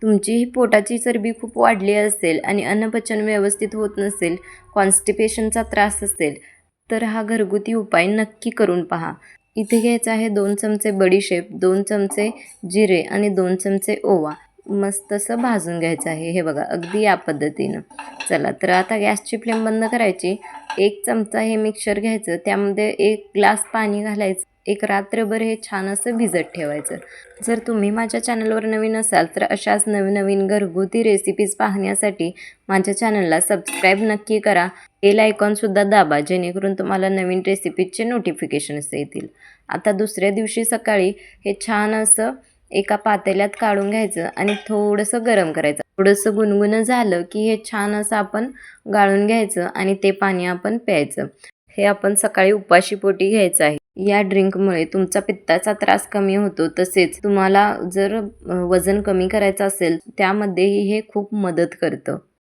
तुमची ही पोटाची चरबी खूप वाढली असेल आणि अन्नपचन व्यवस्थित होत नसेल, कॉन्स्टिपेशनचा त्रास असेल, तर हा घरगुती उपाय नक्की करून पहा. इथे घ्यायचं आहे 2 चमचे बडीशेप, 2 चमचे जिरे आणि 2 चमचे ओवा. मस्त असं भाजून घ्यायचं आहे. हे बघा अगदी या पद्धतीनं. चला तर आता गॅसची फ्लेम बंद करायची. 1 चमचा हे मिक्सचर घ्यायचं, त्यामध्ये 1 ग्लास पाणी घालायचं. एक रात्रभर हे छान असं भिजत ठेवायचं. जर तुम्ही माझ्या चॅनलवर नवीन असाल तर अशाच नवीन घरगुती रेसिपीज पाहण्यासाठी माझ्या चॅनलला सबस्क्राईब नक्की करा. बेल आयकॉनसुद्धा दाबा, जेणेकरून तुम्हाला नवीन रेसिपीजचे नोटिफिकेशन्स येतील. आता दुसऱ्या दिवशी सकाळी हे छान असं एका पातेल्यात काढून घ्यायचं आणि थोडंसं गरम करायचं. थोडंसं गुणगुणं झालं की हे छान असं आपण गाळून घ्यायचं आणि ते पाणी आपण प्यायचं. हे आपण सकाळी उपाशीपोटी घ्यायचं आहे. या ड्रिंकमुळे तुमचा पित्ताचा त्रास कमी होतो. तसेच तुम्हाला जर वजन कमी करायचं असेल त्यामध्येही हे खूप मदत करतं.